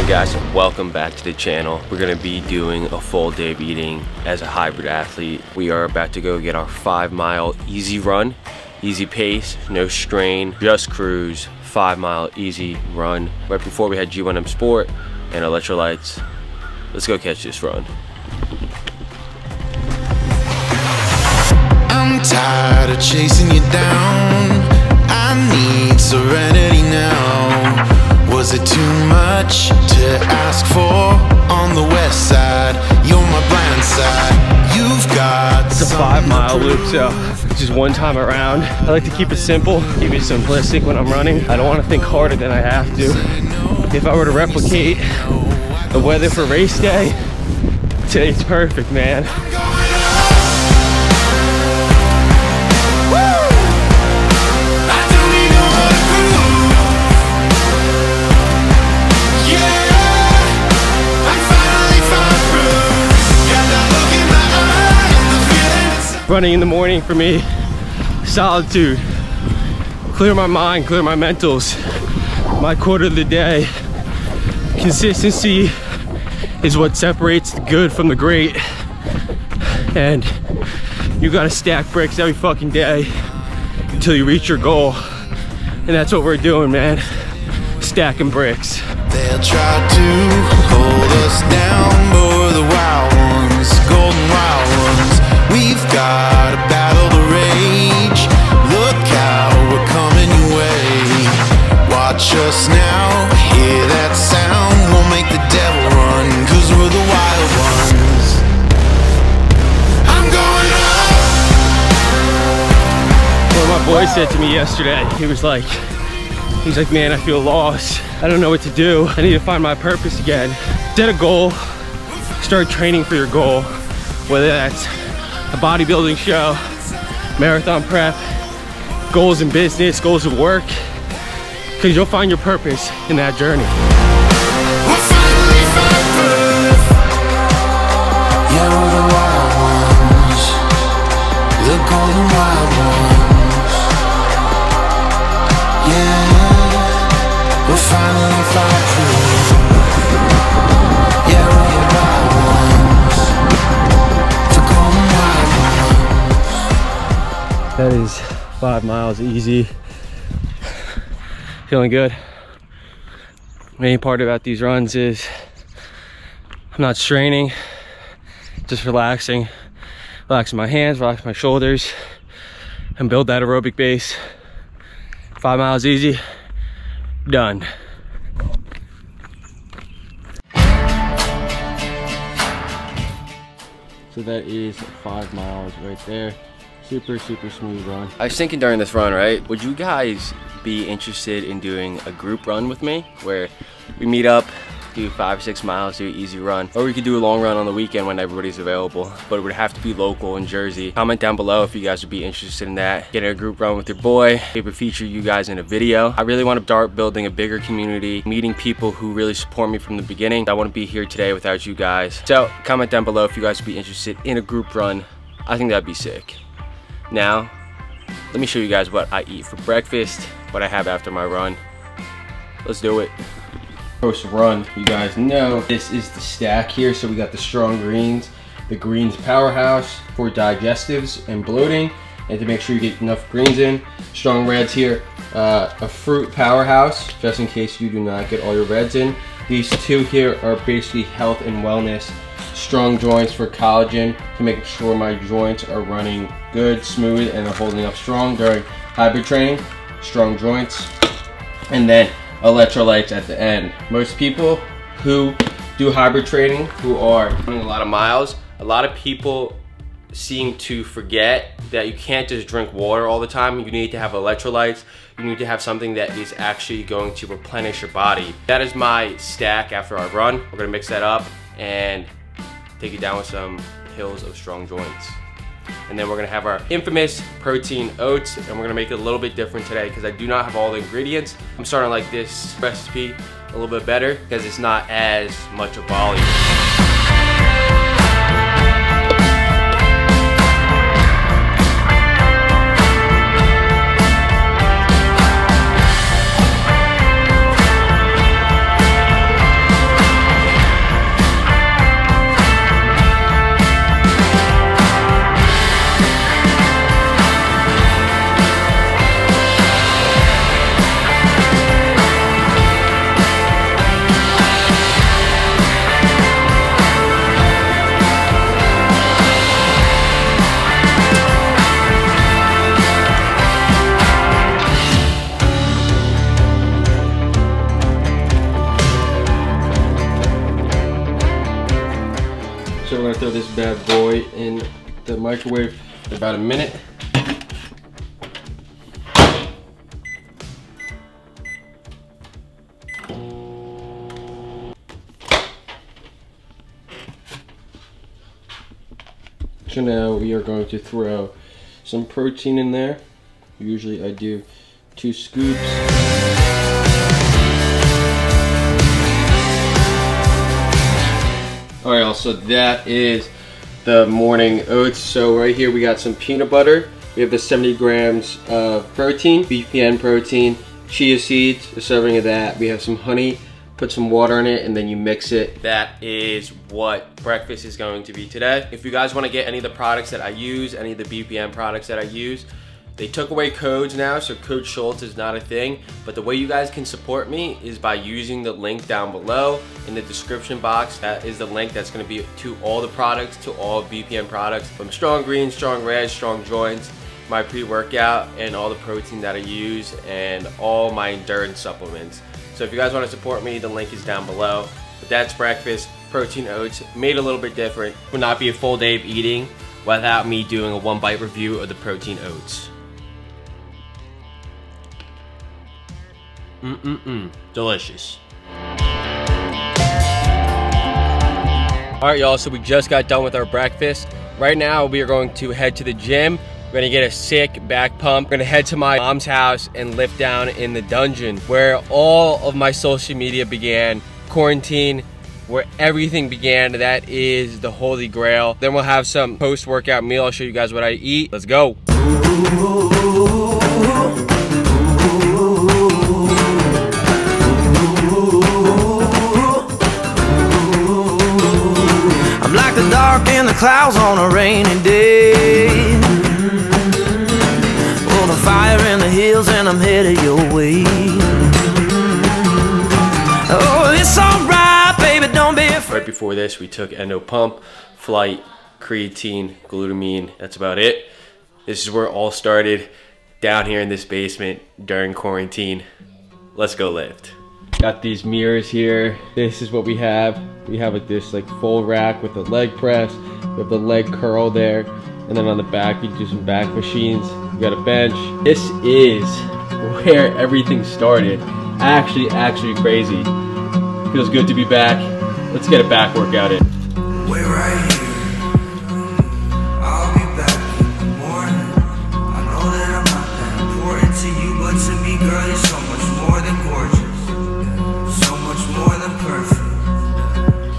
Hey guys, welcome back to the channel. We're gonna be doing a full day of eating as a hybrid athlete. We are about to go get our 5-mile easy run, easy pace, no strain, just cruise, 5-mile easy run. Right before we had G1M Sport and electrolytes. Let's go catch this run. I'm tired of chasing you down. I need serenity now. Was it too much to ask for on the west side? You're my blind side. You've got It's a 5-mile loop, so just one time around. I like to keep it simple, keep it simplistic when I'm running. I don't want to think harder than I have to. If I were to replicate the weather for race day, today's perfect, man. Running in the morning for me, solitude, clear my mind, clear my mentals, my quarter of the day. Consistency is what separates the good from the great, and you gotta stack bricks every fucking day until you reach your goal, and that's what we're doing, man, stacking bricks. They'll try to hold us down, but the wild ones, golden wild ones. We've got a battle to rage. Look out, we're coming your way. Watch us now, hear that sound. We'll make the devil run, cause we're the wild ones. I'm going up. Well, my boy said to me yesterday, he was like, man, I feel lost. I don't know what to do. I need to find my purpose again. Set a goal, start training for your goal, whether that's a bodybuilding show, marathon prep, goals in business, goals of work, because you'll find your purpose in that journey. We'll finally find proof. Yeah, we're the wild ones, the golden wild ones. Yeah, we'll finally find proof. Yeah, we're the wild ones, the golden wild ones. That is 5 miles easy. Feeling good. Main part about these runs is I'm not straining, just relaxing. Relaxing my hands, relaxing my shoulders, and build that aerobic base. 5 miles easy, done. So that is 5 miles right there. Super smooth run. I was thinking during this run, right? Would you guys be interested in doing a group run with me where we meet up, do 5-6 miles, do an easy run, or we could do a long run on the weekend when everybody's available, but it would have to be local in Jersey. Comment down below if you guys would be interested in that. Get a group run with your boy, maybe feature you guys in a video. I really want to start building a bigger community, meeting people who really support me from the beginning. I wouldn't be here today without you guys. So comment down below if you guys would be interested in a group run. I think that'd be sick. Now, let me show you guys what I eat for breakfast, what I have after my run. Let's do it. Post run, you guys know this is the stack here. So we got the strong greens, the greens powerhouse for digestives and bloating, and to make sure you get enough greens in. Strong reds here, a fruit powerhouse, just in case you do not get all your reds in. These two here are basically health and wellness. Strong joints for collagen, to make sure my joints are running good, smooth, and are holding up strong during hybrid training. Strong joints. And then electrolytes at the end. Most people who do hybrid training, who are running a lot of miles, a lot of people seem to forget that you can't just drink water all the time. You need to have electrolytes. You need to have something that is actually going to replenish your body. That is my stack after I run. We're gonna mix that up and take it down with some hills of strong joints. And then we're gonna have our infamous protein oats, and we're gonna make it a little bit different today because I do not have all the ingredients. I'm starting to like this recipe a little bit better because it's not as much a volume. So we're gonna throw this bad boy in the microwave for about a minute. So now we are going to throw some protein in there. Usually I do 2 scoops. All right, also that is the morning oats. So right here we got some peanut butter. We have the 70 grams of protein, BPN protein, chia seeds, a serving of that. We have some honey, put some water in it, and then you mix it. That is what breakfast is going to be today. If you guys want to get any of the products that I use, any of the BPN products that I use, they took away codes now, so Code Schultz is not a thing. But the way you guys can support me is by using the link down below in the description box. That is the link that's gonna be to all the products, to all BPN products, from Strong Green, Strong Red, Strong Joints, my pre-workout, and all the protein that I use, and all my endurance supplements. So if you guys wanna support me, the link is down below. But that's breakfast, protein oats, made a little bit different. Will not be a full day of eating without me doing a 1-bite review of the protein oats. Delicious. All right, y'all, so we just got done with our breakfast. Right now, we are going to head to the gym. We're gonna get a sick back pump. We're gonna head to my mom's house and lift down in the dungeon, where all of my social media began, quarantine, where everything began. That is the holy grail. Then we'll have some post-workout meal. I'll show you guys what I eat. Let's go. The dark and the clouds on a rainy day. Oh, the fire in the hills and I'm headed your way. Oh, it's alright, baby, don't be afraid. Right before this, we took Endo Pump, Flight, creatine, glutamine. That's about it. This is where it all started, down here in this basement during quarantine. Let's go lift. Got these mirrors here. This is what we have. We have this like full rack with a leg press. We have the leg curl there. And then on the back, you can do some back machines. We got a bench. This is where everything started. Actually crazy. Feels good to be back. Let's get a back workout in. We're right here. I'll be back in the morning. I know that I'm not that important to you, but to me, girl, you're so much more than gorgeous. More than perfect.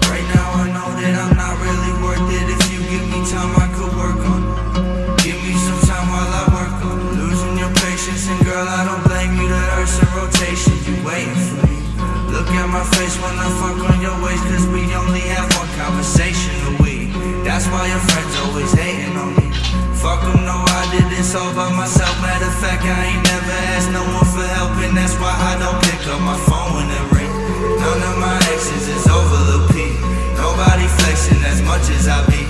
Right now I know that I'm not really worth it. If you give me time I could work on it. Give me some time while I work on it. Losing your patience, and girl I don't blame you. The earth's in rotation, you waiting for me. Look at my face when I fuck on your waist, cause we only have one conversation a week. That's why your friends always hating on me. Fuck them, no, I did this all by myself. Matter of fact, I ain't never asked no one for help, and that's why I don't pick up my phone when it rings. None of my exes is over the peak. Nobody flexing as much as I be.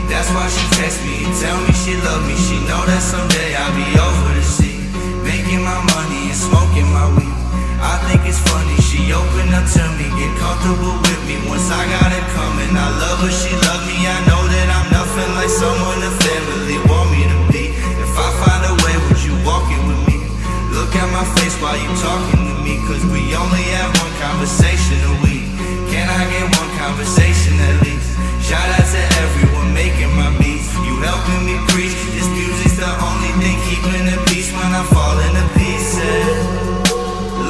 That's why she text me and tell me she love me. She know that someday I'll be over the sea, making my money and smoking my weed. I think it's funny, she opened up to me, get comfortable with me once I got it coming. I love her, she love me. I know that I'm nothing like someone the family want me to be. If I find a way, would you walk it with me? Look at my face while you talking to me, cause we only have one conversation a week. Can I get one conversation at least? Shout out to everyone making my beats. You helping me preach. This music's the only thing keeping the peace when I fall into pieces.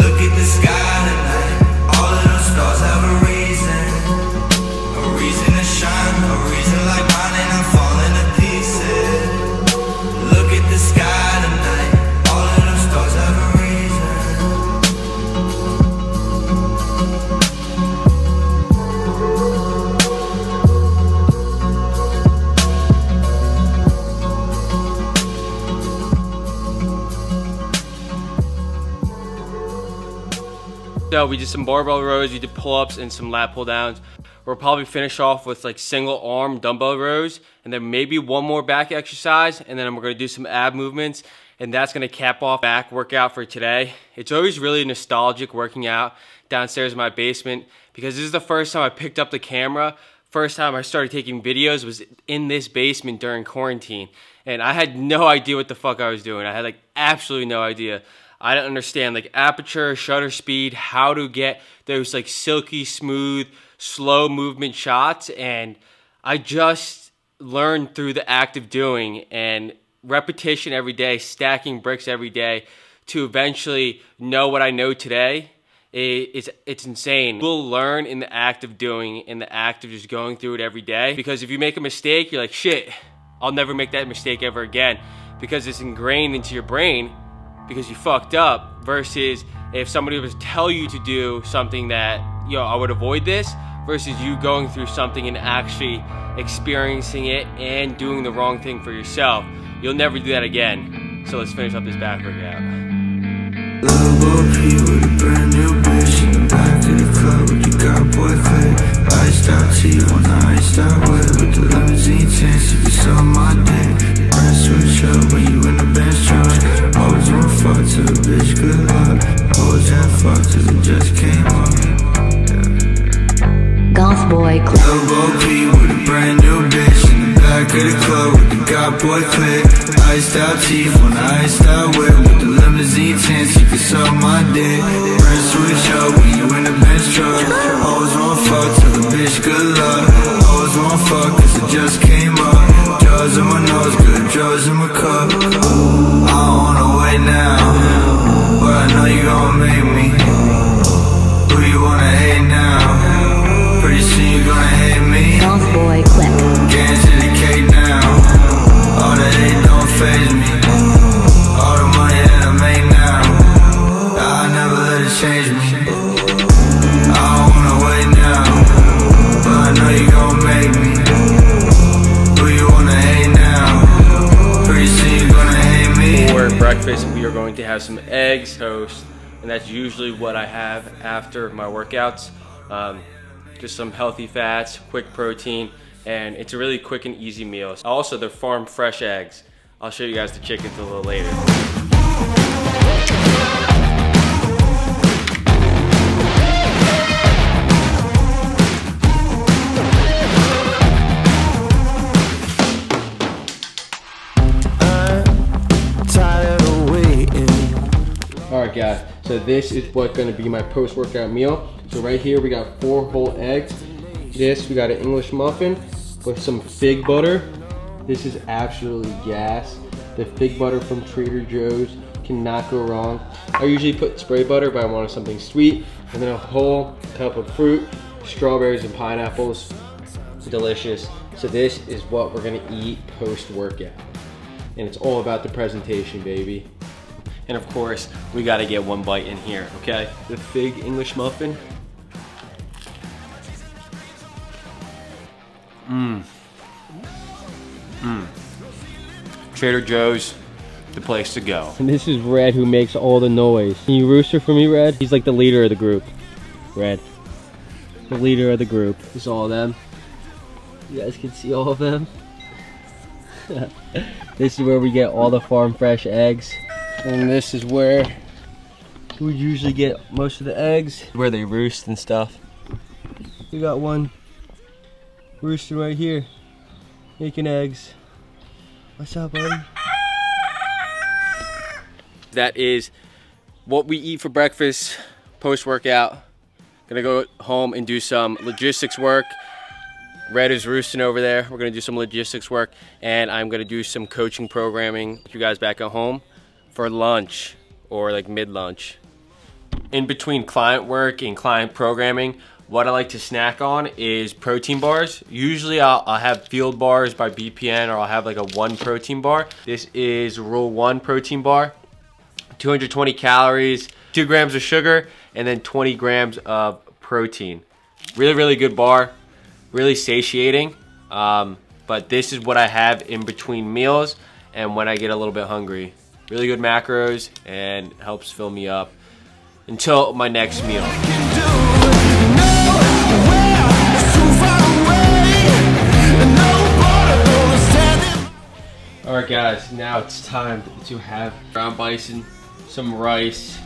Look at the sky tonight. All of those stars have a reason to shine, a reason like mine, and I'm falling to pieces. Look at the sky tonight. All of those stars have a So we did some barbell rows, we did pull-ups and some lat pull-downs. We'll probably finish off with like single arm dumbbell rows, and then maybe one more back exercise, and then we're gonna do some ab movements, and that's gonna cap off back workout for today. It's always really nostalgic working out downstairs in my basement, because this is the first time I picked up the camera first time I started taking videos was in this basement during quarantine. And I had no idea what the fuck I was doing. I had like absolutely no idea. I didn't understand like aperture, shutter speed, how to get those like silky smooth, slow movement shots. And I just learned through the act of doing and repetition every day, stacking bricks every day to eventually know what I know today. It's insane. We'll learn in the act of doing, in the act of just going through it every day. Because if you make a mistake, you're like, shit, I'll never make that mistake ever again. Because it's ingrained into your brain because you fucked up. Versus if somebody was to tell you to do something that, yo, I would avoid this, versus you going through something and actually experiencing it and doing the wrong thing for yourself. You'll never do that again. So let's finish up this back workout. With a brand new bitch in the back of the club with the got boy click. Iced out tea on the iced out whip with the limousine tints. You can suck my dick. Press switch up when you in the bench truck. Always want fuck to the bitch, good luck. Always had fuck till it just came up. Golf Boy Club. OP with a brand new bitch in the back of the club with the got boy click. Iced out teeth on the iced out whip with the limousine tints. You can suck my dick. Press switch up when you in the bench truck. Always want fuck till the bitch, good luck. Always want fuck cause it just came up. Jaws in my nose, good drugs in my cup. I don't wanna wait now, but I know you gon' make me. Who you wanna hate now? Pretty soon you gonna hate me. Golf Boy Clip. Getting to the cake now. All the hate don't faze me. All the money that I make now, I'll never let it change me. I don't wanna wait now, but I know you gon' make me. Who you wanna hate now? Pretty soon you gonna hate me. For breakfast, we are going to have some eggs, toast, and that's usually what I have after my workouts. Just some healthy fats, quick protein, and it's a really quick and easy meal. Also, they're farm fresh eggs. I'll show you guys the chickens a little later. Alright guys, so this is what's going to be my post-workout meal. So right here we got 4 whole eggs. This, we got an English muffin with some fig butter. This is absolutely gas. The fig butter from Trader Joe's cannot go wrong. I usually put spray butter, but I wanted something sweet. And then a whole cup of fruit, strawberries and pineapples. Delicious. So this is what we're gonna eat post-workout. And it's all about the presentation, baby. And of course, we gotta get one bite in here, okay? The fig English muffin. Trader Joe's, the place to go. And this is Red, who makes all the noise. Can you rooster for me, Red? He's like the leader of the group. Red, the leader of the group. This is all of them. You guys can see all of them. This is where we get all the farm fresh eggs. And this is where we usually get most of the eggs, where they roost and stuff. We got one roosting right here, making eggs. What's up, buddy? That is what we eat for breakfast, post-workout. Gonna go home and do some logistics work. Red is roosting over there. We're gonna do some logistics work, and I'm gonna do some coaching programming with you guys back at home for lunch or like mid-lunch. In between client work and client programming, what I like to snack on is protein bars. Usually I'll have Field Bars by BPN, or I'll have like a 1 protein bar. This is Rule 1 protein bar. 220 calories, 2 grams of sugar, and then 20 grams of protein. Really, really good bar. Really satiating. But this is what I have in between meals and when I get a little bit hungry. Really good macros and helps fill me up until my next meal. Alright guys, now it's time to have ground bison, some rice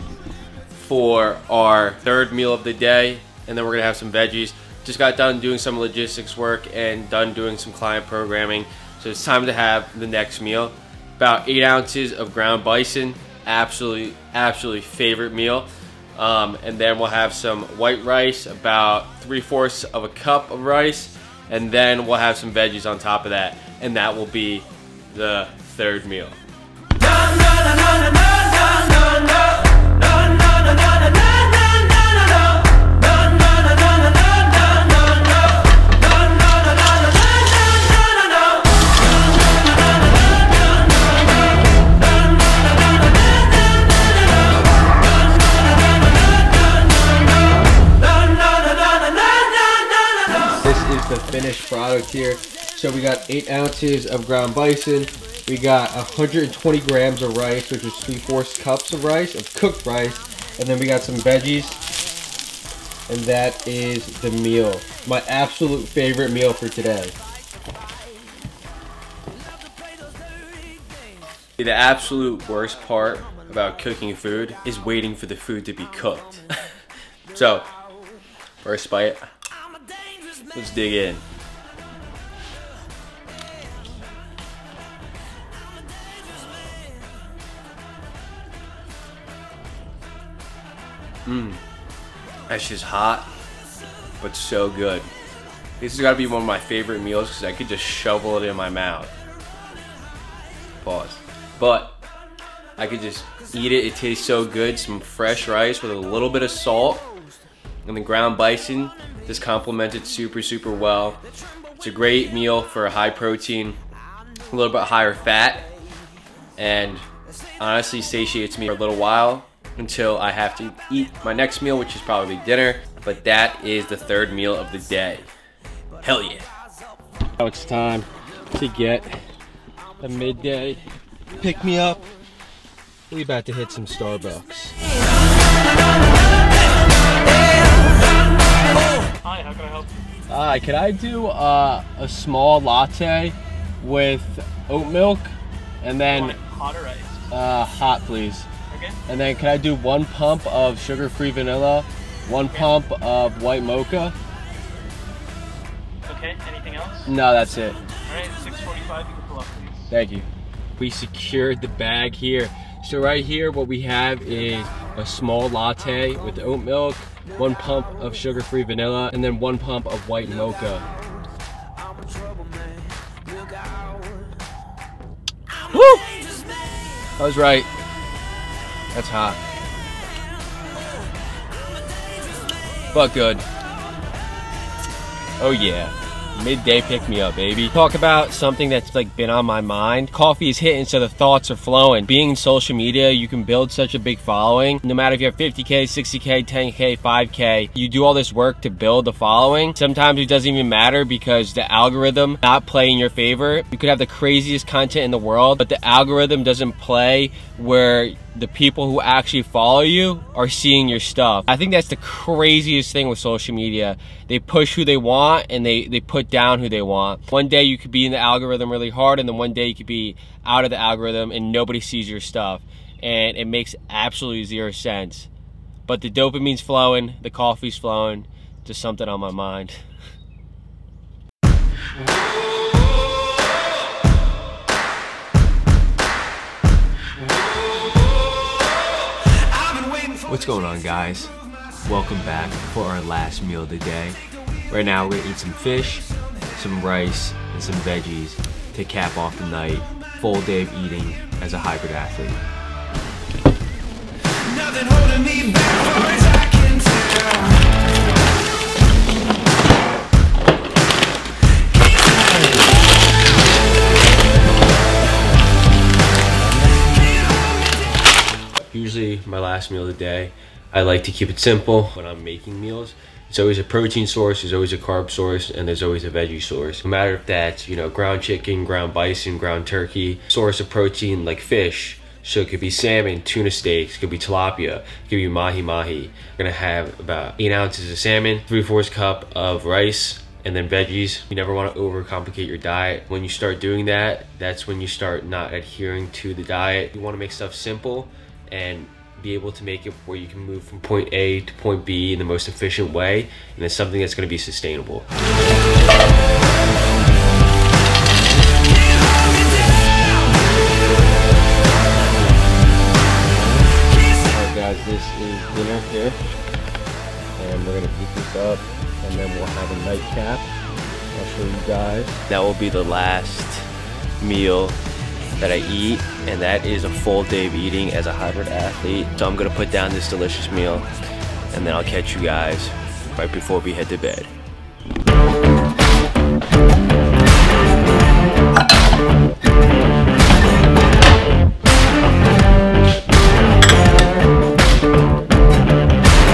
for our 3rd meal of the day, and then we're gonna have some veggies Just got done doing some logistics work and done doing some client programming. So it's time to have the next meal. About 8 ounces of ground bison, absolutely favorite meal. And then we'll have some white rice, about 3/4 of a cup of rice, and then we'll have some veggies on top of that, and that will be the third meal. The finished product here. So we got 8 ounces of ground bison, we got 120 grams of rice, which is 3/4 cups of rice, of cooked rice, and then we got some veggies, and that is the meal. My absolute favorite meal for today. The absolute worst part about cooking food is waiting for the food to be cooked. So, first bite. Let's dig in. That's just hot, but so good. This has got to be one of my favorite meals because I could just shovel it in my mouth. Pause. But I could just eat it. It tastes so good. Some fresh rice with a little bit of salt, and the ground bison just complements it super well. It's a great meal for a high protein, a little bit higher fat, and honestly satiates me for a little while until I have to eat my next meal, which is probably dinner. But that is the third meal of the day. Hell yeah. Now it's time to get a midday pick me up. We're about to hit some Starbucks. Hi, how can I help you? Hi, can I do a small latte with oat milk, and then Hot or iced? hot please. Okay. And then can I do 1 pump of sugar-free vanilla, 1 pump of white mocha? Okay, anything else? No, that's it. Alright, 6:45, you can pull up, please. Thank you. We secured the bag here. So right here, what we have is a small latte with oat milk, 1 pump of sugar-free vanilla, and then 1 pump of white mocha. Woo! I was right. That's hot. But good. Oh yeah. Midday pick me up, baby. Talk about something that's like been on my mind. Coffee is hitting, so the thoughts are flowing. Being in social media, you can build such a big following. No matter if you have 50K, 60K, 10K, 5K, you do all this work to build a following. Sometimes it doesn't even matter because the algorithm not play in your favor. You could have the craziest content in the world, but the algorithm doesn't play where the people who actually follow you are seeing your stuff. I think that's the craziest thing with social media. They push who they want and they put down who they want. One day you could be in the algorithm really hard, and then one day you could be out of the algorithm and nobody sees your stuff. And it makes absolutely 0 sense. But the dopamine's flowing, the coffee's flowing, just something on my mind. What's going on, guys? Welcome back for our last meal of the day. Right now we're gonna eat some fish, some rice, and some veggies to cap off the night. Full day of eating as a hybrid athlete. Nothing holding me back far as I can tell. Usually my last meal of the day, I like to keep it simple when I'm making meals. It's always a protein source, there's always a carb source, and there's always a veggie source. No matter if that's, you know, ground chicken, ground bison, ground turkey, source of protein like fish. So it could be salmon, tuna steaks, it could be tilapia, it could be mahi-mahi. We're gonna have about 8 ounces of salmon, 3/4 cup of rice, and then veggies. You never wanna overcomplicate your diet. When you start doing that, that's when you start not adhering to the diet. You wanna make stuff simple and be able to make it where you can move from point A to point B in the most efficient way, and it's something that's going to be sustainable. Alright guys, this is dinner here, and we're going to eat this up, and then we'll have a nightcap. I'll show you guys. That will be the last meal that I eat, and that is a full day of eating as a hybrid athlete. So I'm gonna put down this delicious meal, and then I'll catch you guys right before we head to bed.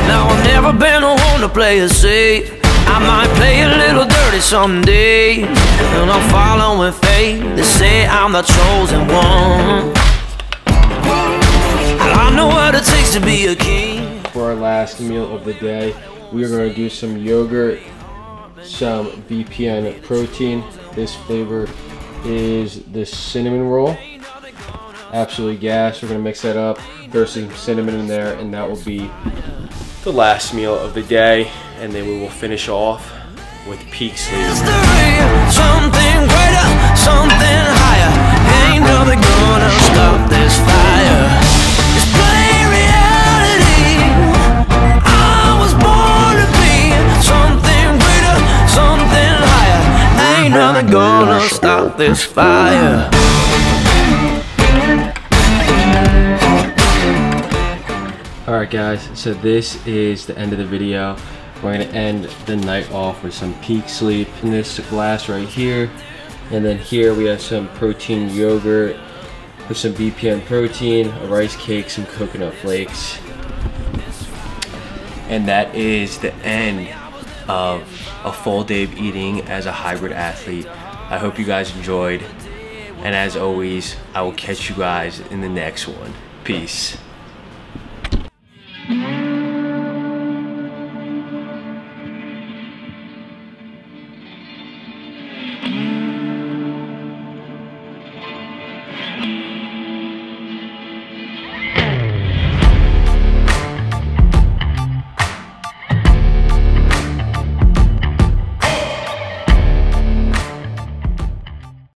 Now I've never been a one to play it safe. I might play a little dirty someday, and I'm following fate. They say I'm the chosen one, and I know what it takes to be a king. For our last meal of the day, we are going to do some yogurt, some VPN protein. This flavor is the cinnamon roll. Absolutely gas. We're going to mix that up, throw some cinnamon in there, and that will be the last meal of the day. And then we will finish off with peak sleep. Something greater, something higher. Ain't nothing gonna stop this fire. It's plain reality. I was born to be something greater, something higher. Ain't nothing gonna stop this fire. Alright guys, so this is the end of the video. We're going to end the night off with some peak sleep in this glass right here. And then here we have some protein yogurt with some VPN protein, a rice cake, some coconut flakes. And that is the end of a full day of eating as a hybrid athlete. I hope you guys enjoyed. And as always, I will catch you guys in the next one. Peace.